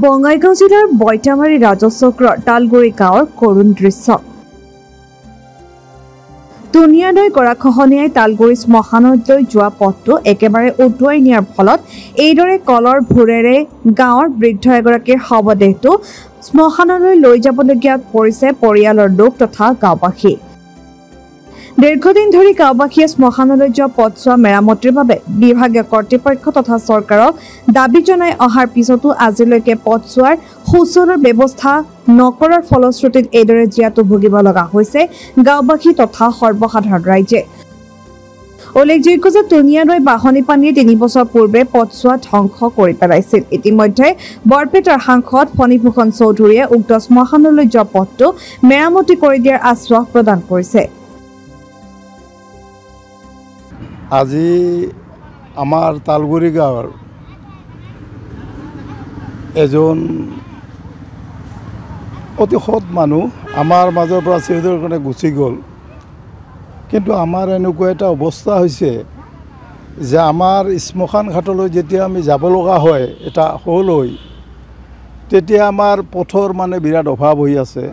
বঙাইগাঁও জিলাৰ বৈতামাৰী ৰাজচক্ৰৰ তালগুৰি গাঁৱৰ কৰুণ দৃশ্য। টুনিয়াদৈ গৰাখহনীয়াই তালগুৰি শ্মশানলৈ যোৱা পথটো একেবাৰে উটুৱাই নিয়াৰ ফলত এইদৰে কলৰ ভোৰেৰে গাঁৱৰ বৃদ্ধ এগৰাকীৰ শৱদেহটো শ্মশানলৈ লৈ যাবলগীয়া পৰিছে পৰিয়ালৰ লোক তথা গাঁওবাসী। দীৰ্ঘদিন ধৰি গাঁওবাসীয়ে শ্মশানলৈ যোৱা পথছোৱা মেৰামতিৰ বাবে বিভাগীয় কৰ্তৃপক্ষ তথা চৰকাৰক দাবী জনাই অহাৰ পিছতো আজিলৈকে পথছোৱাৰ সুচলৰ ব্যৱস্থা নকৰাৰ ফলশ্ৰুতিত এইদৰে জীয়াতু ভুগিব লগা হৈছে গাঁওবাসী তথা সৰ্বসাধাৰণ ৰাইজে। উল্লেখযোগ্য যে টুনিয়াদৈ বাঢ়নী পানীয়ে ৩ বছৰ পূৰ্বে পথছোৱা ধ্বংস কৰি পেলাইছিল। ইতিমধ্যে বৰপেটাৰ সাংসদ ফণীভূষণ চৌধুৰীয়ে উক্ত শ্মশানলৈ যোৱা পথটো মেৰামতি কৰি দিয়াৰ আশ্বাস প্ৰদান কৰিছে। আজি আমাৰ তালগুৰি গাঁৱৰ এজন অতি সৎ মানুহ আমাৰ মাজৰ পৰা চিৰদিনৰ কাৰণে গুচি গ'ল। কিন্তু আমাৰ এনেকুৱা এটা অৱস্থা হৈছে যে আমাৰ শ্মশান ঘাটলৈ যেতিয়া আমি যাব লগা হয় এটা হ'লৈ, তেতিয়া আমাৰ পথৰ বিৰাট অভাৱ হৈ আছে।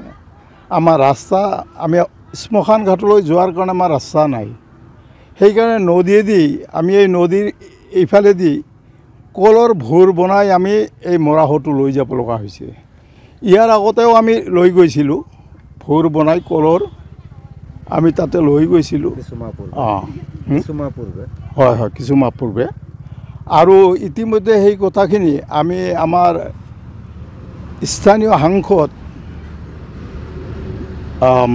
আমাৰ ৰাস্তা আমি শ্মশান ঘাটলৈ যোৱাৰ কাৰণে আমাৰ ৰাস্তা নাই। সেইকাৰণে নদীয়েদি আমি এই নদীৰ এইফালেদি কলৰ ভোৰ বনাই আমি এই মৰাশটো লৈ যাব লগা হৈছে। ইয়াৰ আগতেও আমি লৈ গৈছিলোঁ ভোৰ বনাই কলৰ, আমি তাতে লৈ গৈছিলোঁ হয় হয় কিছু মাহ পূৰ্বে। আৰু ইতিমধ্যে সেই কথাখিনি আমি আমাৰ স্থানীয় সাংসদ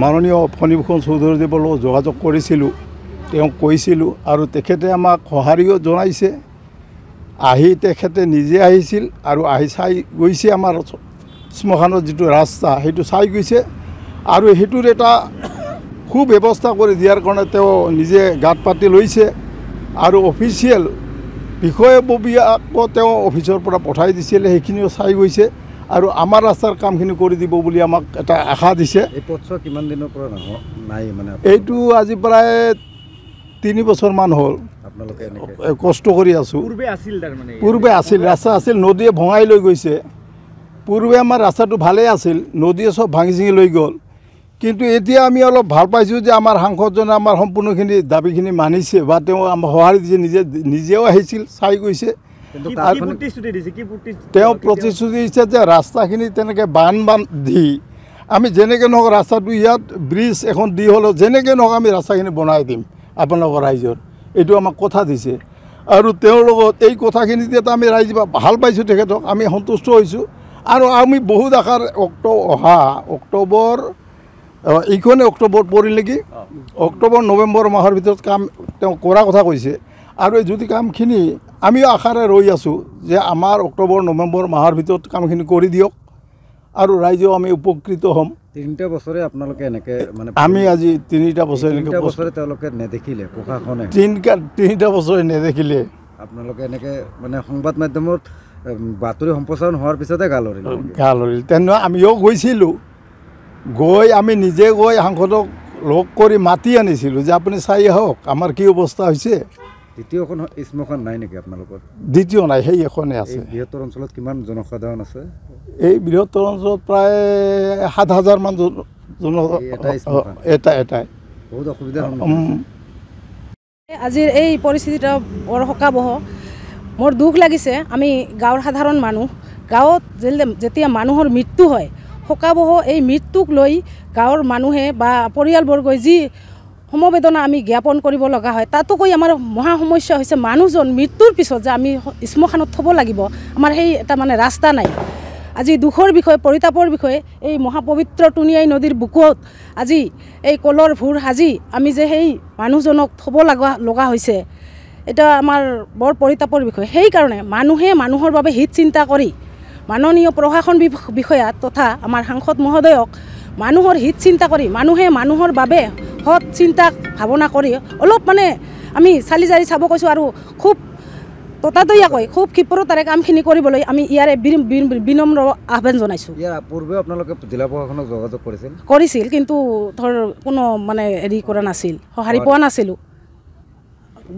মাননীয় ফণীভূষণ চৌধুৰীদেৱৰ লগত যোগাযোগ কৰিছিলোঁ, তেওঁক কৈছিলোঁ আৰু তেখেতে আমাক সঁহাৰিও জনাইছে। আহি তেখেতে নিজে আহিছিল আৰু আহি চাই গৈছে আমাৰ শ্মশানৰ যিটো ৰাস্তা সেইটো চাই গৈছে আৰু সেইটোৰ এটা সুব্যৱস্থা কৰি দিয়াৰ কাৰণে তেওঁ নিজে গাঁত পাতি লৈছে আৰু অফিচিয়েল বিষয়ববীয়াকো তেওঁ অফিচৰ পৰা পঠাই দিছিলে, সেইখিনিও চাই গৈছে আৰু আমাৰ ৰাস্তাৰ কামখিনি কৰি দিব বুলি আমাক এটা আশা দিছে। এই পথছোৱা কিমান দিনৰ পৰা নাই এইটো আজি প্ৰায় ৩ বছৰমান হ'ল আপোনালোকে কষ্ট কৰি আছোঁ। পূৰ্বে আছিল ৰাস্তা আছিল, নদীয়ে ভঙাই লৈ গৈছে। পূৰ্বে আমাৰ ৰাস্তাটো ভালেই আছিল, নদীয়ে চব ভাঙি চিঙি লৈ গ'ল। কিন্তু এতিয়া আমি অলপ ভাল পাইছোঁ যে আমাৰ সাংসদজনে আমাৰ সম্পূৰ্ণখিনি দাবীখিনি মানিছে বা তেওঁ আমাক সঁহাৰি দিছে, নিজেও আহিছিল চাই গৈছে। তেওঁ প্ৰতিশ্ৰুতি দিছে যে ৰাস্তাখিনি তেনেকৈ বান্ধি আমি যেনেকৈ নহওক ৰাস্তাটো ইয়াত ব্ৰিজ এখন দি হ'লেও যেনেকৈ নহওক আমি ৰাস্তাখিনি বনাই দিম আপোনালোকৰ ৰাইজৰ, এইটো আমাক কথা দিছে। আৰু তেওঁৰ লগত এই কথাখিনিতে আমি ৰাইজ ভাল পাইছোঁ, তেখেতক আমি সন্তুষ্ট হৈছোঁ। আৰু আমি বহুত আশাৰ অক্টোবৰ এইখনে অক্টোবৰ পৰিল নেকি, অক্টোবৰ নৱেম্বৰ মাহৰ ভিতৰত কাম তেওঁ কৰাৰ কথা কৈছে। আৰু এই যদি কামখিনি আমিও আশাৰে ৰৈ আছোঁ যে আমাৰ অক্টোবৰ নৱেম্বৰ মাহৰ ভিতৰত কামখিনি কৰি দিয়ক আৰু ৰাইজেও আমি উপকৃত হ'ম। 3টা বছৰে আপোনালোকে এনেকৈ আমি আজি 3টা বছৰে তেওঁলোকে নেদেখিলে, প্ৰশাসনে 3টা বছৰে নেদেখিলে। আপোনালোকে এনেকৈ সংবাদ মাধ্যমত বাতৰি সম্প্ৰচাৰণ হোৱাৰ পিছতে গাল ধৰিল। তেনেকুৱা আমিও গৈছিলোঁ, গৈ আমি নিজে গৈ সাংসদক লগ কৰি মাতি আনিছিলোঁ যে আপুনি চাই আহক আমাৰ কি অৱস্থা হৈছে। দ্বিতীয়খন শ্মশান নাই নেকি আপোনালোকৰ? দ্বিতীয় নাই, সেই এখনেই আছে। বৃহত্তৰ অঞ্চলত কিমান জনসাধাৰণ আছে? এই বৃহত্তৰ অঞ্চলত প্ৰায় 7,000 মান এটাই বহুত অসুবিধা। আজিৰ এই পৰিস্থিতিটো বৰ শোকাবহ। মোৰ দুখ লাগিছে। আমি গাঁৱৰ সাধাৰণ মানুহ, গাঁৱত যেতিয়া মানুহৰ মৃত্যু হয়, শোকাবহ এই মৃত্যুক লৈ গাঁৱৰ মানুহে বা পৰিয়ালবৰ্গই যি সমবেদনা আমি জ্ঞাপন কৰিব লগা হয়, তাতোকৈ আমাৰ মহা সমস্যা হৈছে মানুহজন মৃত্যুৰ পিছত যে আমি শ্মশানত থ'ব লাগিব, আমাৰ সেই এটা ৰাস্তা নাই। আজি দুখৰ বিষয়, পৰিতাপৰ বিষয়, এই মহাপবিত্ৰ টুনিয়াই নদীৰ বুকুত আজি এই কলৰ ভোৰ সাজি আমি যে সেই মানুহজনক থ'ব লগা হৈছে, এটা আমাৰ বৰ পৰিতাপৰ বিষয়। সেইকাৰণে মানুহে মানুহৰ বাবে হিত চিন্তা কৰি মাননীয় প্ৰশাসন বিষয়া তথা আমাৰ সাংসদ মহোদয়ক মানুহৰ হিত চিন্তা কৰি মানুহে মানুহৰ বাবে সৎ চিন্তা ভাৱনা কৰি অলপ আমি চালি জাৰি চাব কৈছোঁ আৰু খুব ততাতৈয়াকৈ খুব ক্ষিপ্ৰতাৰে কামখিনি কৰিবলৈ আমি ইয়াৰে বিনম্ৰ আহ্বান জনাইছোঁ। ইয়াৰ পূৰ্বে আপোনালোকে জিলা প্ৰশাসনক যোগাযোগ কৰিছিল, কিন্তু কোনো হেৰি কৰা নাছিল, সঁহাৰি পোৱা নাছিলোঁ।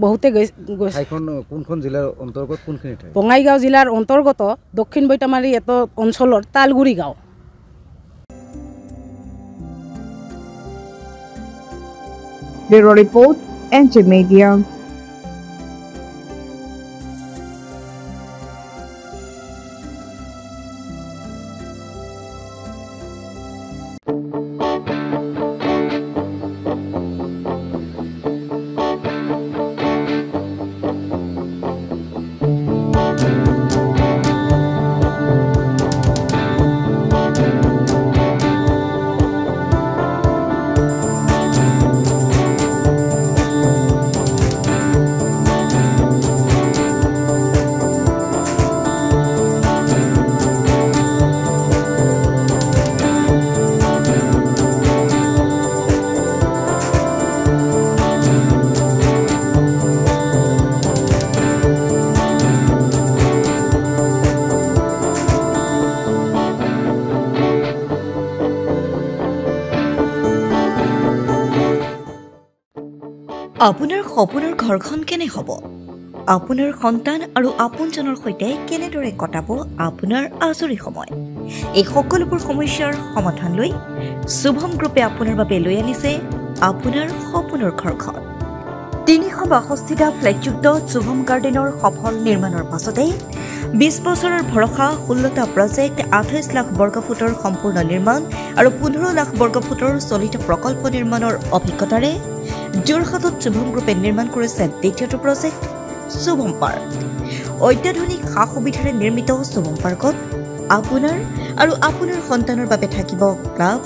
বহুতে গৈছে। ঠাইখন কোনখন জিলাৰ অন্তৰ্গত কোনখিনি ঠাই? বঙাইগাঁও জিলাৰ অন্তৰ্গত দক্ষিণ বৈতামাৰী এটো অঞ্চলৰ তালগুৰি গাঁও। Bureau report NJ Media। আপোনাৰ সপোনৰ ঘৰখন কেনে হ'ব? আপোনাৰ সন্তান আৰু আপোনজনৰ সৈতে কেনেদৰে কটাব আপোনাৰ আজৰি সময়? এই সকলোবোৰ সমস্যাৰ সমাধান লৈ শুভম গ্ৰুপে আপোনাৰ বাবে লৈ আনিছে আপোনাৰ সপোনৰ ঘৰখন। 362টা ফ্লেটযুক্ত শুভম গাৰ্ডেনৰ সফল নিৰ্মাণৰ পাছতে 20 বছৰৰ ভৰসা 16টা প্ৰজেক্ট 28 লাখ বৰ্গফুটৰ সম্পূৰ্ণ নিৰ্মাণ আৰু 15 লাখ বৰ্গফুটৰ চলিত প্ৰকল্প নিৰ্মাণৰ অভিজ্ঞতাৰে যোৰহাটত শুভম গ্ৰুপে নিৰ্মাণ কৰিছে দ্বিতীয়টো প্ৰজেক্ট শুভম পাৰ্ক। অত্যাধুনিক সা সুবিধাৰে নিৰ্মিত শুভম পাৰ্কত আপোনাৰ আৰু আপোনাৰ সন্তানৰ বাবে থাকিব club,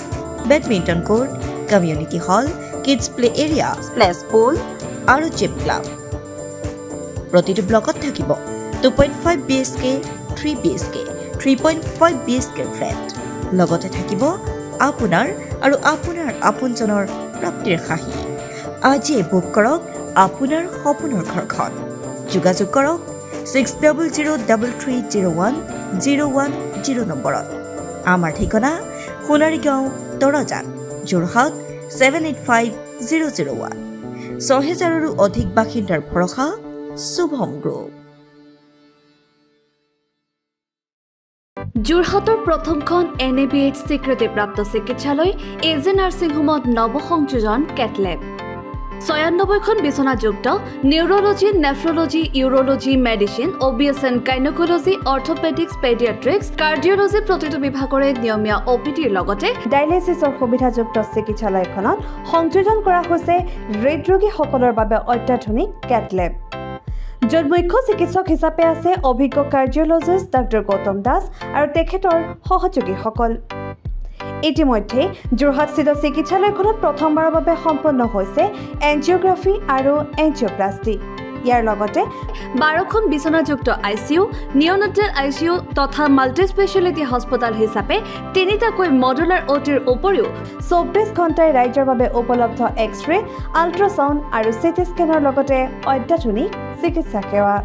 badminton court, community hall, kids play area, splash pool আৰু জিম ক্লাব। প্ৰতিটো ব্লকত থাকিব 2.5 BHK, 3 BHK, 3.5 BHK ফ্লেট। লগতে থাকিব আপোনাৰ আৰু আপোনাৰ আপোনজনৰ প্ৰাপ্তিৰ সাহী। আজিয়ে বুক কৰক আপোনাৰ সপোনৰ ঘৰখন। যোগাযোগ কৰক 6003301010 নম্বৰত। আমাৰ ঠিকনা সোণাৰীগাঁও, তৰাজান, যোৰহাট 785001। 6000ৰো অধিক বাসিন্দাৰ ভৰসা শুভম গ্ৰুপ। যোৰহাটৰ প্ৰথমখন NABH স্বীকৃতিপ্ৰাপ্ত চিকিৎসালয় AJ নাৰ্ছিং হোমত নৱসংযোজন কেটলেব। 96খন বিচনাযুক্ত neurology, nephrology, urology, medicine, OBS and gynaecology, orthopaedics, paediatrics, cardiology প্ৰতিটো বিভাগৰে নিয়মীয়া OPDৰ লগতে ডায়েলিচিছৰ সুবিধাযুক্ত চিকিৎসালয়খনত সংযোজন কৰা হৈছে হৃদৰোগীসকলৰ বাবে অত্যাধুনিক কেটলেব, য'ত মুখ্য চিকিৎসক হিচাপে আছে অভিজ্ঞ কাৰ্ডিঅলজিষ্ট ডক্টৰ গৌতম দাস আৰু তেখেতৰ সহযোগীসকল। ইতিমধ্যে যোৰহাটস্থিত চিকিৎসালয়খনত প্ৰথমবাৰৰ বাবে সম্পন্ন হৈছে এনজিঅগ্ৰাফি আৰু এনজিঅপ্লাষ্টি। ইয়াৰ লগতে 12খন বিচনাযুক্ত ICU, নিঅ'নেটেল ICU তথা মাল্টি স্পেচিয়েলিটি হস্পিটেল হিচাপে 3টাকৈ মডুলাৰ OTৰ উপৰিও 24 ঘণ্টাই ৰাইজৰ বাবে উপলব্ধ এক্স-ৰে, আল্ট্ৰাছাউণ্ড আৰু CT স্কেনৰ লগতে অত্যাধুনিক চিকিৎসা সেৱা।